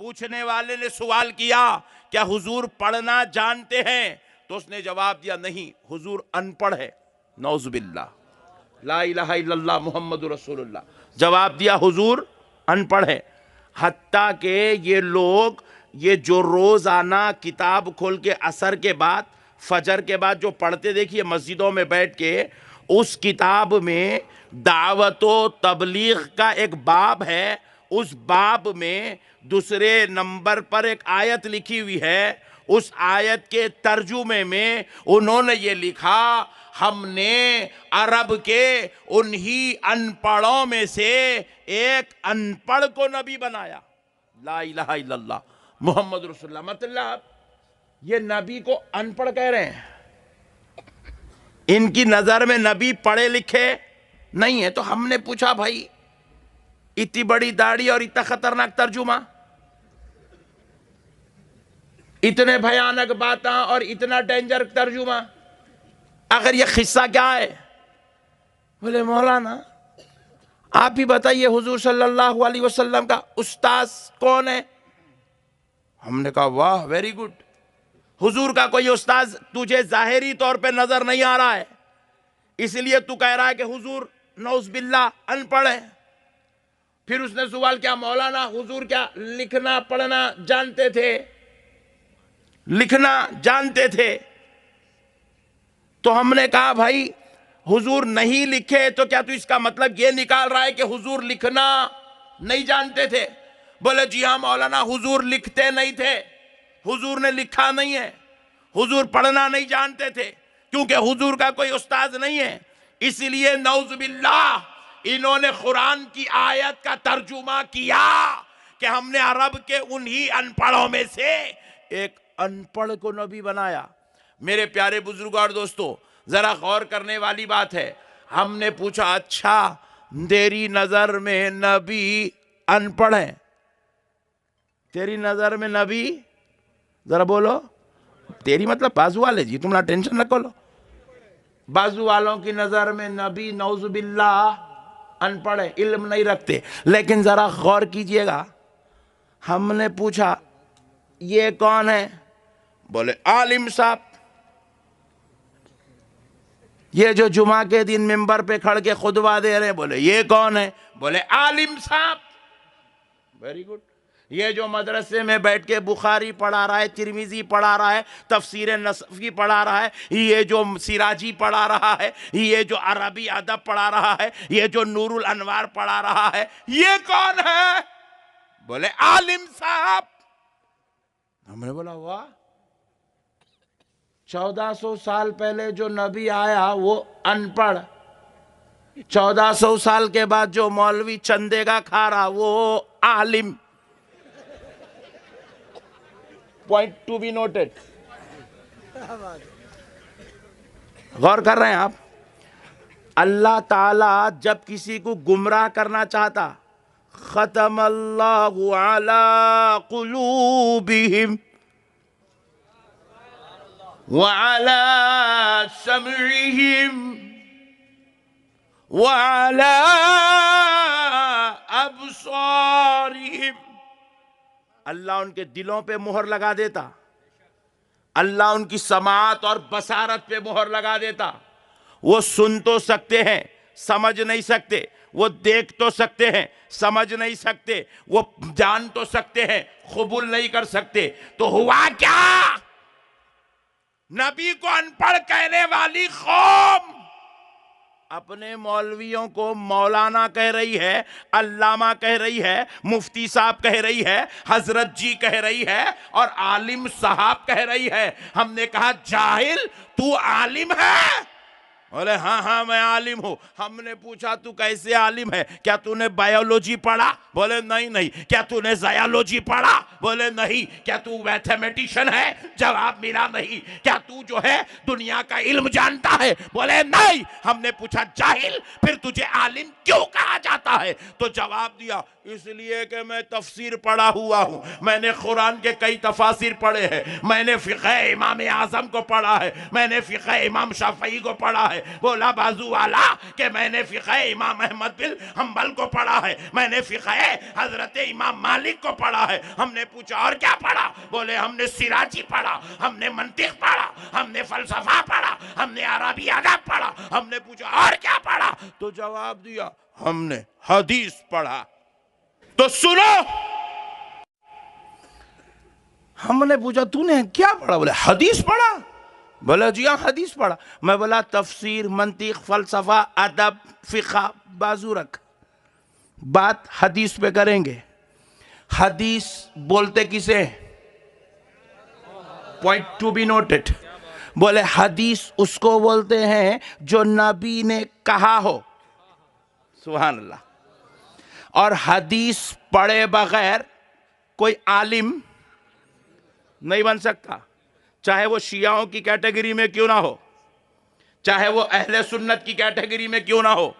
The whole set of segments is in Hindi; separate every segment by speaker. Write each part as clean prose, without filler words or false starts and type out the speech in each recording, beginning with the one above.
Speaker 1: पूछने वाले ने सवाल किया क्या हुजूर पढ़ना जानते हैं, तो उसने जवाब दिया नहीं, हुजूर अनपढ़ है। नौजुबिल्लाह, ला इलाहा इल्लल्लाह मुहम्मदुर रसूलुल्लाह। जवाब दिया हुजूर अनपढ़ है। हत्ता के ये लोग ये जो रोजाना किताब खोल के असर के बाद फजर के बाद जो पढ़ते देखिए मस्जिदों में बैठ के, उस किताब में दावतो तबलीग का एक बाब है। उस बाब में दूसरे नंबर पर एक आयत लिखी हुई है। उस आयत के तर्जुमे में उन्होंने ये लिखा, हमने अरब के उन्हीं अनपढ़ों में से एक अनपढ़ को नबी बनाया। ला इलाहा इल्लल्लाह मुहम्मद रसूलुल्लाह। मतलब ये नबी को अनपढ़ कह रहे हैं। इनकी नजर में नबी पढ़े लिखे नहीं है। तो हमने पूछा भाई इतनी बड़ी दाढ़ी और इतना खतरनाक तर्जुमा, इतने भयानक बातें और इतना डेंजर तर्जुमा, अगर ये किस्सा क्या है? बोले मौलाना आप ही बताइए हुजूर सल्लल्लाहु अलैहि वसल्लम का उस्ताद कौन है? हमने कहा वाह वेरी गुड, हुजूर का कोई उस्ताद तुझे जाहिरी तौर पे नजर नहीं आ रहा है, इसलिए तू कह रहा है कि हुजूर नौज़बिल्लाह अनपढ़ है। फिर उसने सवाल किया मौलाना हुजूर क्या लिखना पढ़ना जानते थे? लिखना जानते थे। तो हमने कहा भाई हुजूर नहीं लिखे तो क्या तू इसका मतलब ये निकाल रहा है कि हुजूर लिखना नहीं जानते थे? बोले जी हाँ मौलाना, हुजूर लिखते नहीं थे, हुजूर ने लिखा नहीं है, हुजूर पढ़ना नहीं जानते थे, क्योंकि हुजूर का कोई उस्ताद नहीं है। इसलिए नौज़बिल्लाह इन्होंने कुरान की आयत का तर्जुमा किया कि हमने अरब के उन्हीं अनपढ़ों में से एक अनपढ़ को नबी बनाया। मेरे प्यारे बुजुर्गों और दोस्तों, जरा गौर करने वाली बात है। हमने पूछा अच्छा तेरी नजर में नबी अनपढ़ है? तेरी नजर में नबी, जरा बोलो, तेरी मतलब बाजू वाले जी, तुम ना टेंशन रखो लो। बाजू वालों की नजर में नबी नौजुबिल्लाह अनपढ़ है, इल्म नहीं रखते। लेकिन जरा गौर कीजिएगा, हमने पूछा ये कौन है? बोले आलिम साहब। ये जो जुमा के दिन मिंबर पे खड़ के खुतबा दे रहे, बोले ये कौन है? बोले आलिम साहब। Very good. ये जो मदरसे में बैठ के बुखारी पढ़ा रहा है, तिरमिजी पढ़ा रहा है, तफसीर नसफी पढ़ा रहा है, ये जो सिराजी पढ़ा रहा है, ये जो अरबी अदब पढ़ा रहा है, ये जो नूरुल अनवार पढ़ा रहा है, ये कौन है? बोले आलिम साहब। हमने बोला वाह, 1400 साल पहले जो नबी आया वो अनपढ़, 1400 साल के बाद जो मौलवी चंदे का खा रहा वो आलिम। Point to be noted. गौर कर रहे हैं आप? अल्लाह ताला जब किसी को गुमराह करना चाहता, खतमल्लाहु अला कुलूबिहिम व अला समइहिम व अला अबसारिहिम। अल्लाह उनके दिलों पे मोहर लगा देता, अल्लाह उनकी समाअत और बसारत पे मोहर लगा देता। वो सुन तो सकते हैं, समझ नहीं सकते, वो देख तो सकते हैं, समझ नहीं सकते, वो जान तो सकते हैं, कबूल नहीं कर सकते। तो हुआ क्या? नबी को अनपढ़ कहने वाली कौम अपने मौलवियों को मौलाना कह रही है, अल्लामा कह रही है, मुफ्ती साहब कह रही है, हजरत जी कह रही है और आलिम साहब कह रही है। हमने कहा जाहिल तू आलिम है? बोले हाँ हाँ मैं आलिम हूँ। हमने पूछा तू कैसे आलिम है? क्या तूने बायोलॉजी पढ़ा? बोले नहीं नहीं। क्या तूने ज़ायोलॉजी पढ़ा? बोले नहीं। क्या तू मैथमेटिशियन है? जवाब मिला नहीं। क्या तू जो है दुनिया का इल्म जानता है? बोले नहीं। हमने पूछा जाहिल फिर तुझे आलिम क्यों कहा जाता है? तो जवाब दिया इसलिए कि मैं तफसीर पढ़ा हुआ हूँ, मैंने कुरान के कई तफासिर पढ़े हैं, मैंने फ़िक़्ह इमाम आज़म को पढ़ा है, मैंने फ़िक़्ह इमाम शाफ़ई को पढ़ा है, बोला बाजू वाला कि मैंने फिक़ह इमाम अहमद बिन हम्बल को पढ़ा है, मैंने फिक़ह हजरत इमाम मालिक को पढ़ा है। हमने पूछा और क्या पढ़ा? बोले हमने सिराजी पढ़ा, हमने मंतिक पढ़ा, हमने फलसफा पढ़ा, हमने अरबी अदब पढ़ा। हमने पूछा और क्या पढ़ा? तो जवाब दिया हमने हदीस पढ़ा। तो सुनो, हमने पूछा तूने क्या पढ़ा? बोले हदीस पढ़ा। बोला जी हाँ हदीस पढ़ा। मैं बोला तफसीर, मंतिक, फलसफा, अदब, फिक़ह बाजू रख, बात हदीस पे करेंगे। हदीस बोलते किसे? Point to be noted. बोले हदीस उसको बोलते हैं जो नबी ने कहा हो। सुभान अल्लाह। और हदीस पढ़े बगैर कोई आलिम नहीं बन सकता, चाहे वो शियाओं की कैटेगरी में क्यों ना हो, चाहे वो अहले सुन्नत की कैटेगरी में क्यों ना हो,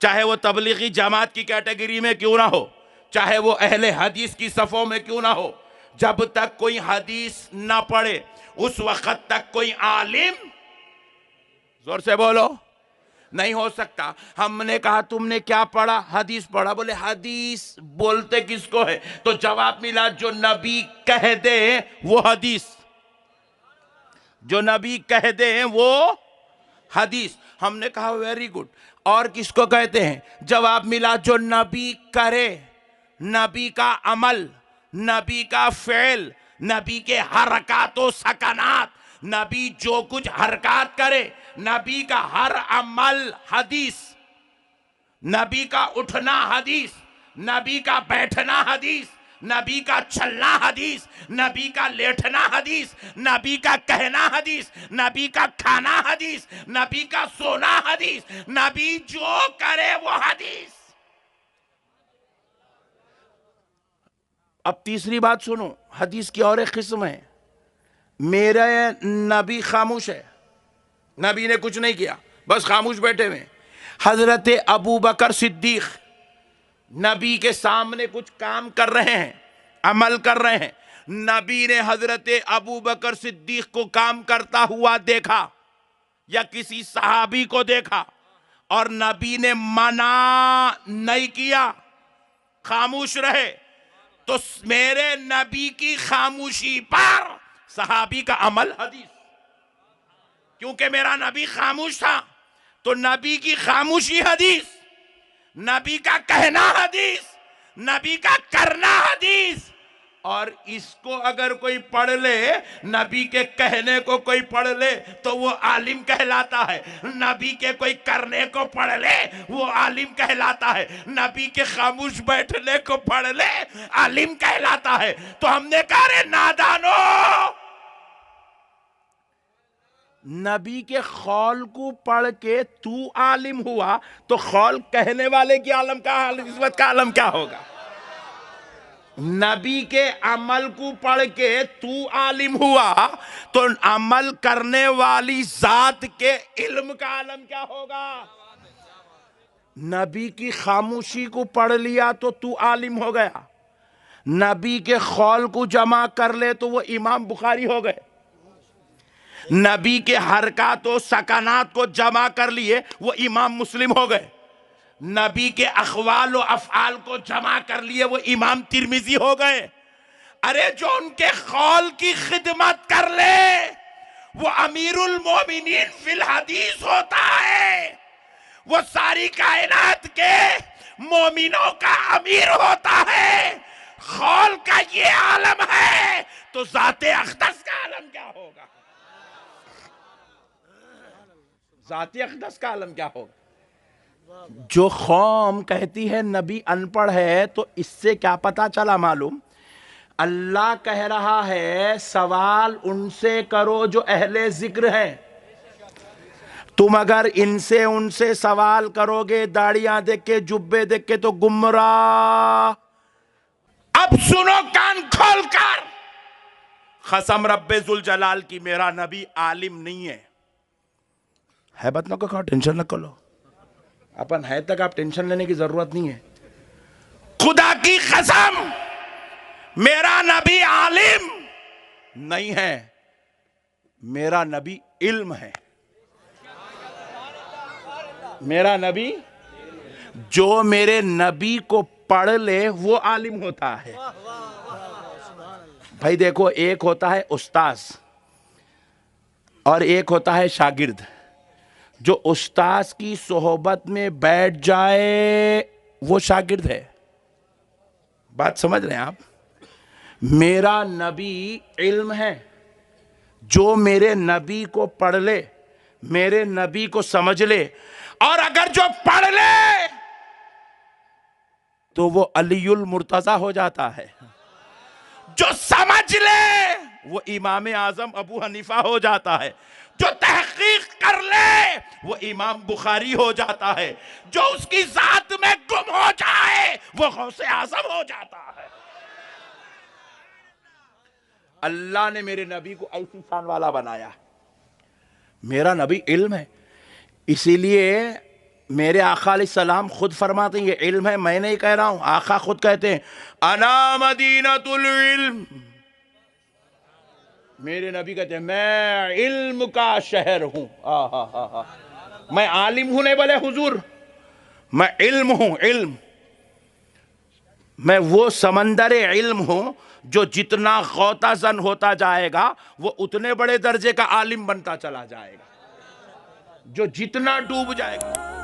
Speaker 1: चाहे वो तबलीगी जमात की कैटेगरी में क्यों ना हो, चाहे वो अहले हदीस की सफ़ों में क्यों ना हो। जब तक कोई हदीस ना पढ़े उस वक्त तक कोई आलिम, जोर से बोलो, नहीं हो सकता। हमने कहा तुमने क्या पढ़ा? हदीस पढ़ा। बोले हदीस बोलते किसको है? तो जवाब मिला जो नबी कह दे वो हदीस, जो नबी कह दे वो हदीस। हमने कहा वेरी गुड, और किसको कहते हैं? जवाब मिला जो नबी करे, नबी का अमल, नबी का फेल, नबी के हरकत व सकनात, नबी जो कुछ हरकत करे, नबी का हर अमल हदीस, नबी का उठना हदीस, नबी का बैठना हदीस, नबी का चलना हदीस, नबी का लेटना हदीस, नबी का कहना हदीस, नबी का खाना हदीस, नबी का सोना हदीस, नबी जो करे वो हदीस। अब तीसरी बात सुनो, हदीस की और एक किस्म है। मेरा नबी खामोश है, नबी ने कुछ नहीं किया, बस खामोश बैठे हुए। हजरत अबू बकर सिद्दीक नबी के सामने कुछ काम कर रहे हैं, अमल कर रहे हैं। नबी ने हजरत अबू बकर सिद्दीक को काम करता हुआ देखा या किसी सहाबी को देखा और नबी ने मना नहीं किया, खामोश रहे, तो मेरे नबी की खामोशी पर सहाबी का अमल हदीस। क्योंकि मेरा नबी खामोश था तो नबी की खामोशी हदीस, नबी का कहना हदीस, नबी का करना हदीस। और इसको अगर कोई पढ़ ले, नबी के कहने को कोई पढ़ ले तो वो आलिम कहलाता है, नबी के कोई करने को पढ़ ले वो आलिम कहलाता है, नबी के खामोश बैठने को पढ़ ले आलिम कहलाता है। तो हमने कहा रे नादानो, नबी के खौल को पढ़ के तू आलिम हुआ तो खौल कहने वाले की आलम का निस्बत का आलम क्या होगा? नबी के अमल को पढ़ के तू आलिम हुआ तो अमल करने वाली जात के इल्म का आलम क्या होगा? नबी की खामोशी को पढ़ लिया तो तू आलिम हो गया, नबी के खौल को जमा कर ले तो वो इमाम बुखारी हो गए, नबी के हरकत व सकनात को जमा कर लिए वो इमाम मुस्लिम हो गए, नबी के अखवाल व अफआल को जमा कर लिए वो इमाम तिरमिजी हो गए। अरे जो उनके खौल की खिदमत कर ले वो अमीरुल मोमिनीन फिल हदीस होता है, वो सारी कायनात के मोमिनों का अमीर होता है। खौल का ये आलम है तो जाते अक़दस का आलम क्या होगा? जाते अक़दस का आलम क्या होगा? जो कौम कहती है नबी अनपढ़ है, तो इससे क्या पता चला मालूम? अल्लाह कह रहा है सवाल उनसे करो जो अहले जिक्र है। तुम अगर इनसे उनसे सवाल करोगे दाढ़ियां देख के, जुब्बे देख के, तो गुमराह। अब सुनो कान खोल कर, कसम रब्बे जुल जलाल की, मेरा नबी आलिम नहीं है। हैबत न को टेंशन न करो, अपन है तक आप टेंशन लेने की जरूरत नहीं है। खुदा की कसम मेरा नबी आलिम नहीं है, मेरा नबी इल्म है। मेरा नबी, जो मेरे नबी को पढ़ ले वो आलिम होता है। भाई देखो, एक होता है उस्ताद और एक होता है शागिर्द। जो उस्ताद की सोहबत में बैठ जाए वो शागिर्द है। बात समझ रहे हैं आप? मेरा नबी इल्म है, जो मेरे नबी को पढ़ ले, मेरे नबी को समझ ले, और अगर जो पढ़ ले तो वो अलीउल मुर्तजा हो जाता है। जो समझ ले वो इमाम आजम अबू हनीफा हो जाता है। जो तहकीक कर ले वो इमाम बुखारी हो जाता है। जो उसकी जात में गुम हो जाए वो गौसे आजम हो जाता है। अल्लाह ने मेरे नबी को ऐसी शान वाला बनाया। मेरा नबी इल्म है, इसीलिए मेरे आका अलैहिस्सलाम खुद फरमाते हैं ये इल्म है, मैं नहीं कह रहा हूं, आका खुद कहते हैं अना मदीनतुल इल्म। मेरे नबी कहते हैं मैं इल्म का शहर हूं। मैं आलिम हूं नहीं बोले हुजूर, मैं इल्म हूं। इल्म, मैं वो समंदर इल्म हूं जो जितना गौताजन होता जाएगा वो उतने बड़े दर्जे का आलिम बनता चला जाएगा। जो जितना डूब जाएगा